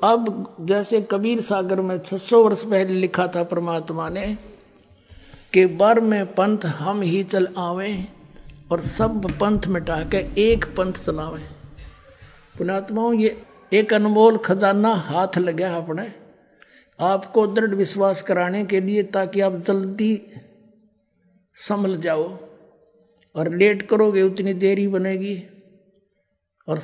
अब जैसे कबीर सागर में 600 वर्ष पहले लिखा था परमात्मा ने कि बर में पंथ हम ही चल आवे और सब पंथ मिटा के एक पंथ चलावे। पुण्यात्माओं, ये एक अनमोल खजाना हाथ लगा अपने आपको दृढ़ विश्वास कराने के लिए, ताकि आप जल्दी संभल जाओ। और लेट करोगे उतनी देरी बनेगी। और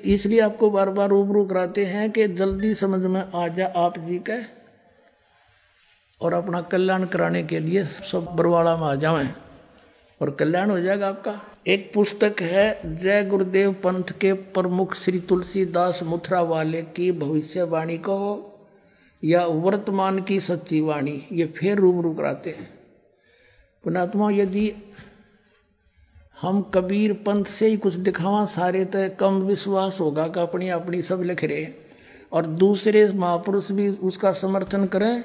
इसलिए आपको बार बार रूबरू कराते हैं कि जल्दी समझ में आ जा आप जी के, और अपना कल्याण कराने के लिए सब बरवाड़ा में आ जाएं और कल्याण हो जाएगा आपका। एक पुस्तक है जय गुरुदेव पंथ के प्रमुख श्री तुलसीदास मुथरा वाले की भविष्यवाणी कहो या वर्तमान की सच्ची वाणी, ये फिर रूबरू कराते हैं। पुण्यात्मा, यदि हम कबीर पंथ से ही कुछ दिखावा सारे तो कम विश्वास होगा कि अपनी अपनी सब लिख रहे, और दूसरे महापुरुष भी उसका समर्थन करें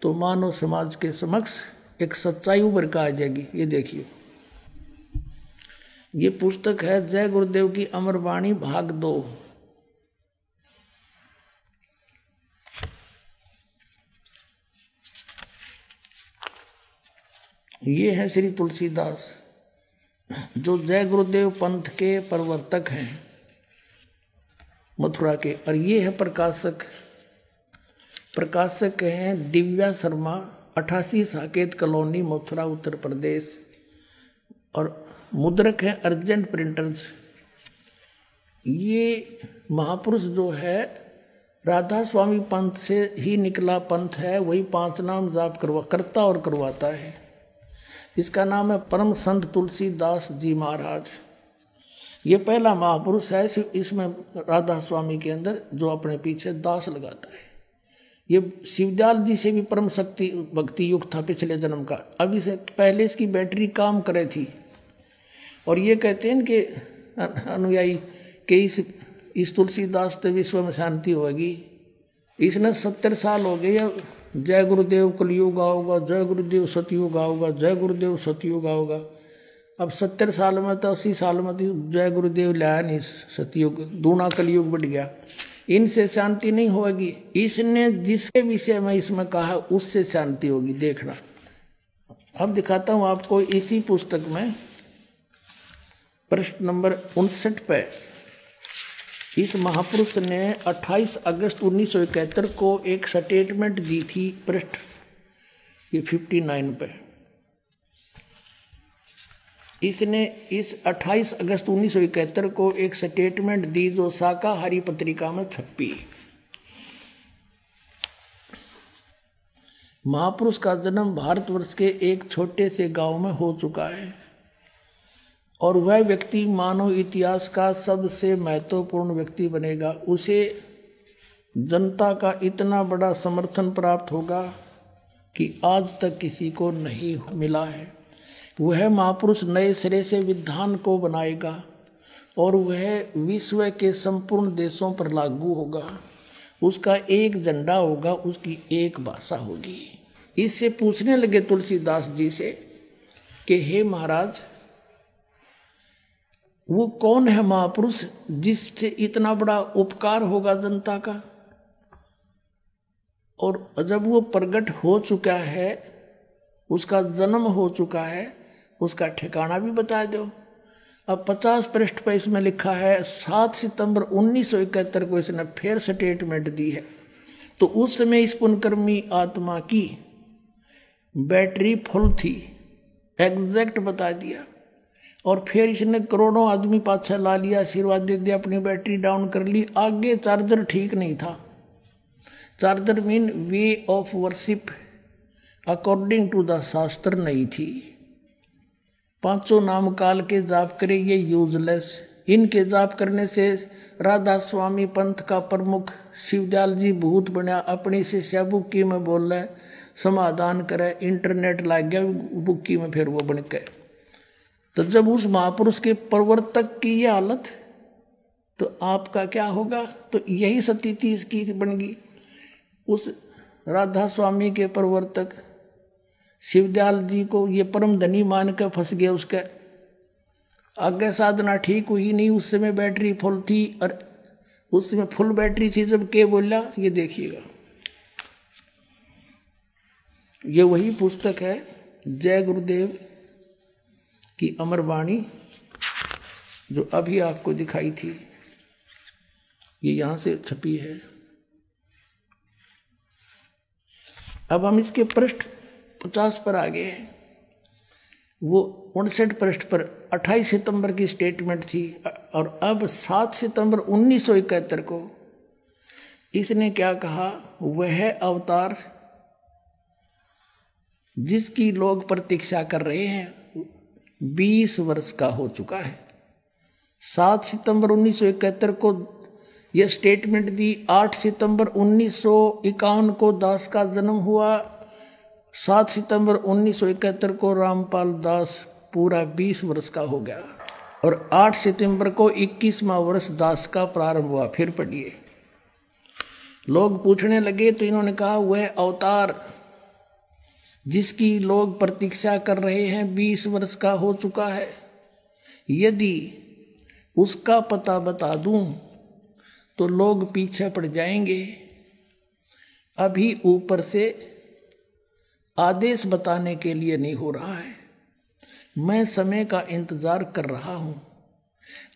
तो मानव समाज के समक्ष एक सच्चाई उभर कर आ जाएगी। ये देखिए, ये पुस्तक है जय गुरुदेव की अमर वाणी भाग 2। ये है श्री तुलसीदास जो जय गुरुदेव पंथ के प्रवर्तक हैं मथुरा के, और ये है प्रकाशक हैं दिव्या शर्मा, 88 साकेत कॉलोनी मथुरा उत्तर प्रदेश, और मुद्रक है अर्जेंट प्रिंटर्स। ये महापुरुष जो है राधा स्वामी पंथ से ही निकला पंथ है, वही 5 नाम जाप करता और करवाता है। इसका नाम है परम संत तुलसीदास जी महाराज। ये पहला महापुरुष है इसमें राधा स्वामी के अंदर जो अपने पीछे दास लगाता है। ये शिवदयाल जी से भी परम शक्ति भक्ति युक्त था पिछले जन्म का। अभी से पहले इसकी बैटरी काम करे थी, और ये कहते हैं कि अनुयायी कि इस तुलसीदास तो विश्व में शांति होगी। इसने 70 साल हो गए जय गुरुदेव कलयुग आओगा, जय गुरुदेव सतयुग आओगा, जय गुरुदेव सतयुग आओगा। अब 70 साल में तो 80 साल में तो जय गुरुदेव लाया नहीं सतयुग, दूना कलयुग बढ़ गया। इनसे शांति नहीं होगी। इसने जिसके विषय में इसमें कहा उससे शांति होगी। देखना, अब दिखाता हूँ आपको इसी पुस्तक में पृष्ठ नंबर 59 पे इस महापुरुष ने 28 अगस्त 1971 को एक स्टेटमेंट दी थी। पृष्ठ ये 59 पे इसने इस 28 अगस्त 1971 को एक स्टेटमेंट दी जो शाकाहारी पत्रिका में छपी। महापुरुष का जन्म भारतवर्ष के एक छोटे से गांव में हो चुका है, और वह व्यक्ति मानव इतिहास का सबसे महत्वपूर्ण व्यक्ति बनेगा। उसे जनता का इतना बड़ा समर्थन प्राप्त होगा कि आज तक किसी को नहीं मिला है। वह महापुरुष नए सिरे से विधान को बनाएगा, और वह विश्व के संपूर्ण देशों पर लागू होगा। उसका एक झंडा होगा, उसकी एक भाषा होगी। इससे पूछने लगे तुलसीदास जी से कि हे महाराज, वो कौन है महापुरुष जिससे इतना बड़ा उपकार होगा जनता का? और जब वो प्रकट हो चुका है, उसका जन्म हो चुका है, उसका ठिकाना भी बता दो। अब 50 पृष्ठ पर इसमें लिखा है 7 सितंबर 1971 को इसने फिर स्टेटमेंट दी है। तो उस समय इस पुण्यकर्मी आत्मा की बैटरी फुल थी, एग्जैक्ट बता दिया। और फिर इसने करोड़ों आदमी पाछा ला लिया, आशीर्वाद दे दिया, अपनी बैटरी डाउन कर ली। आगे चार्जर ठीक नहीं था। Charger mean way of worship according to the shastra नहीं थी। 5 नाम काल के जाप करे, ये यूजलेस। इनके जाप करने से राधा स्वामी पंथ का प्रमुख शिवदयाल जी भूत बना, अपनी शिष्या बुक्की में बोल रहे, समाधान करे, इंटरनेट लाग गया बुक्की में, फिर वो बन गए। तो जब उस महापुरुष के प्रवर्तक की यह हालत, तो आपका क्या होगा? तो यही स्थिति इसकी बन गई। उस राधा स्वामी के प्रवर्तक शिवदयाल जी को ये परम धनी मान कर फंस गया। उसके आगे साधना ठीक हुई नहीं, उस समय बैटरी फुल थी और उसमें फुल बैटरी थी जब के बोला। ये देखिएगा, ये वही पुस्तक है जय गुरुदेव की अमर वाणी जो अभी आपको दिखाई थी, ये यहां से छपी है। अब हम इसके पृष्ठ 50 पर आ गए हैं। वो 59 पृष्ठ पर 28 सितंबर की स्टेटमेंट थी और अब 7 सितंबर 1971 को इसने क्या कहा, वह अवतार जिसकी लोग प्रतीक्षा कर रहे हैं 20 वर्ष का हो चुका है। 7 सितंबर 1971 को यह स्टेटमेंट दी। 8 सितंबर 1951 को दास का जन्म हुआ। 7 सितंबर 1971 को रामपाल दास पूरा 20 वर्ष का हो गया और 8 सितंबर को 21वां वर्ष दास का प्रारंभ हुआ। फिर पढ़िए, लोग पूछने लगे तो इन्होंने कहा वह अवतार जिसकी लोग प्रतीक्षा कर रहे हैं 20 वर्ष का हो चुका है। यदि उसका पता बता दूं तो लोग पीछे पड़ जाएंगे। अभी ऊपर से आदेश बताने के लिए नहीं हो रहा है, मैं समय का इंतजार कर रहा हूं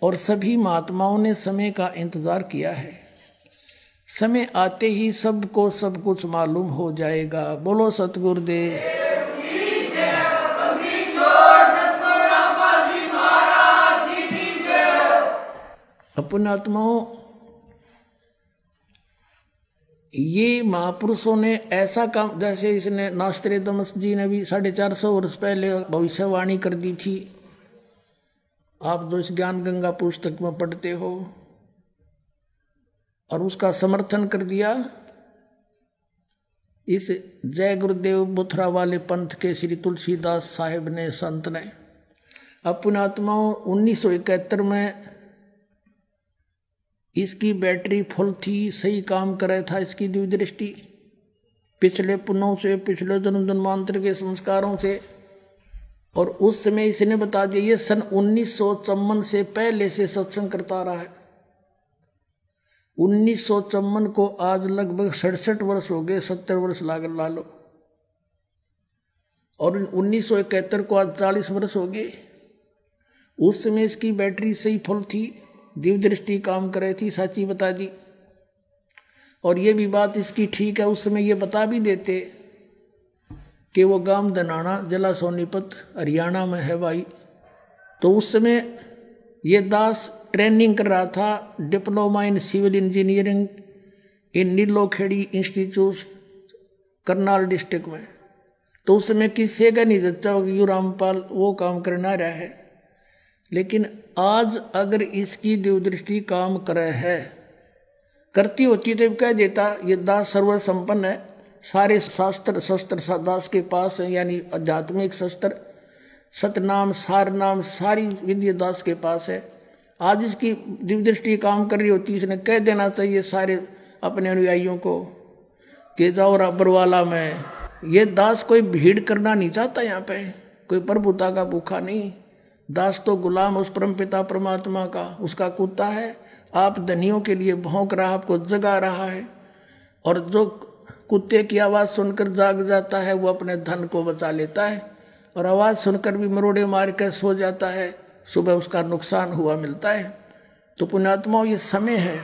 और सभी महात्माओं ने समय का इंतजार किया है। समय आते ही सबको सब कुछ मालूम हो जाएगा। बोलो सतगुरुदेव। अपने आत्माओं, ये महापुरुषों ने ऐसा काम, जैसे इसने नास्त्रेदमस जी ने भी 450 वर्ष पहले भविष्यवाणी कर दी थी। आप जो इस ज्ञान गंगा पुस्तक में पढ़ते हो और उसका समर्थन कर दिया इस जय गुरुदेव बुथरा वाले पंथ के श्री तुलसीदास साहिब ने, संत ने। अपने आत्माओं 1971 में इसकी बैटरी फुल थी, सही काम कर रहा था इसकी दिव्य दृष्टि, पिछले पुण्यों से, पिछले जन्म जन्मांतर के संस्कारों से। और उस समय इसने बता दिया, ये सन 1954 से पहले से सत्संग करता रहा है। 1954 को आज लगभग 67 वर्ष हो गए, 70 वर्ष ला लो। और 1971 को आज 40 वर्ष हो गए। उस समय इसकी बैटरी सही फुल थी, दिव्य दृष्टि काम कर रही थी, साची बता दी। और ये भी बात इसकी ठीक है, उस समय ये बता भी देते कि वो गांव दनाना जिला सोनीपत हरियाणा में है भाई। तो उस समय ये दास ट्रेनिंग कर रहा था, diploma in civil engineering in Nilokheri institute Karnal district में। तो उस समय किसी का नहीं जच्चा होगी यू रामपाल वो काम करना रहा है। लेकिन आज अगर इसकी दिव्यदृष्टि काम करे है, करती होती तो कह देता ये दास सर्व संपन्न है, सारे शास्त्र शस्त्र दास के पास है, यानी आध्यात्मिक शस्त्र सतनाम सारनाम सारी विद्या दास के पास है। आज इसकी दिव्यदृष्टि काम कर रही होती, इसने कह देना चाहिए सारे अपने अनुयायियों को कि जाओ बरवाला में। ये दास कोई भीड़ करना नहीं चाहता, यहाँ पे कोई प्रभुता का भूखा नहीं। दास तो गुलाम उस परमपिता परमात्मा का, उसका कुत्ता है। आप धनियों के लिए भौंक रहा, आपको जगा रहा है। और जो कुत्ते की आवाज़ सुनकर जाग जाता है वो अपने धन को बचा लेता है, और आवाज़ सुनकर भी मरोड़े मार कर सो जाता है, सुबह उसका नुकसान हुआ मिलता है। तो पुण्यात्माओं ये समय है,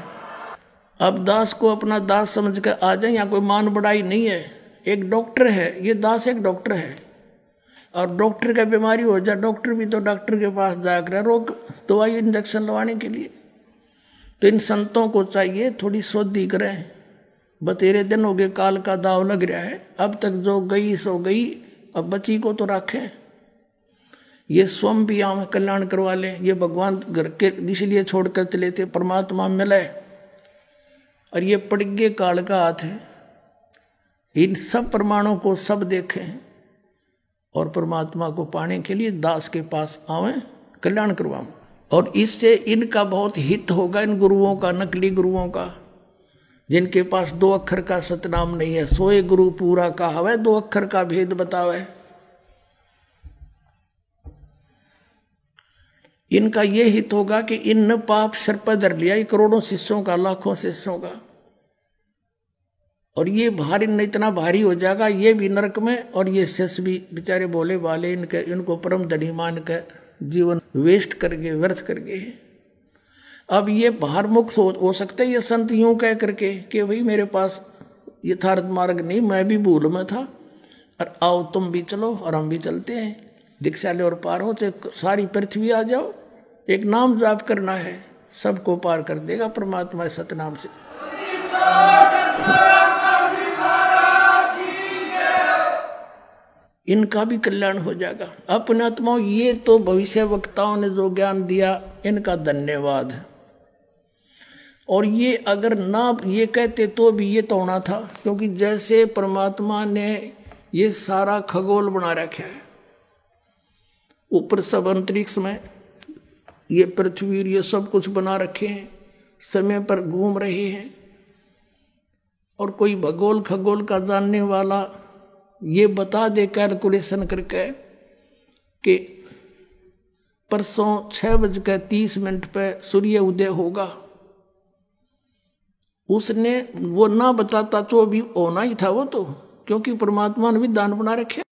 अब दास को अपना दास समझ कर आ जाए। यहाँ कोई मान बढ़ाई नहीं है। एक डॉक्टर है, ये दास एक डॉक्टर है, और डॉक्टर का बीमारी हो जाए, डॉक्टर भी तो डॉक्टर के पास जाकर रोग दवाई इंजेक्शन लगवाने के लिए। तो इन संतों को चाहिए थोड़ी शुद्धि करें। बतेरे दिन हो गए, काल का दाव लग रहा है। अब तक जो गई सो गई, अब बची को तो रखें। ये स्वयं भी यहाँ कल्याण करवा ले। ये भगवान घर के इसलिए छोड़कर चले थे, परमात्मा मिले। और ये पड़ गए काल का हाथ है। इन सब प्रमाणों को सब देखें और परमात्मा को पाने के लिए दास के पास आवें, कल्याण करवाएं। और इससे इनका बहुत हित होगा, इन गुरुओं का, नकली गुरुओं का, जिनके पास 2 अक्षर का सतनाम नहीं है। सोए गुरु पूरा कहावे, 2 अक्षर का भेद बतावे। इनका ये हित होगा कि इन पाप सिर पर धर लिया, ये करोड़ों शिष्यों का, लाखों शिष्यों का, और ये भार इन इतना भारी हो जाएगा, ये भी नरक में और ये शिष्य भी बेचारे भोले भाले, इनको परम धनी मान कर जीवन वेस्ट कर गए, व्यर्थ कर गए। अब ये भार मुक्त हो सकते ये संत यूं कह करके कि भाई मेरे पास यथार्थ मार्ग नहीं, मैं भी भूल में था, और आओ तुम भी चलो और हम भी चलते हैं, दीक्षा ले और पार हो, तो सारी पृथ्वी आ जाओ, एक नाम जाप करना है, सबको पार कर देगा परमात्मा सतनाम से। इनका भी कल्याण हो जाएगा। अपने आत्माओं, ये तो भविष्य वक्ताओं ने जो ज्ञान दिया, इनका धन्यवाद। और ये अगर ना ये कहते तो भी ये तो होना था, क्योंकि जैसे परमात्मा ने ये सारा खगोल बना रखा है, ऊपर सब अंतरिक्ष में ये पृथ्वी ये सब कुछ बना रखे हैं, समय पर घूम रहे हैं, और कोई भगोल खगोल का जानने वाला ये बता दे कैलकुलेशन करके कि परसों 6:30 पे सूर्य उदय होगा, उसने वो ना बताता तो भी होना ही था वो तो, क्योंकि परमात्मा ने विधान बना रखे।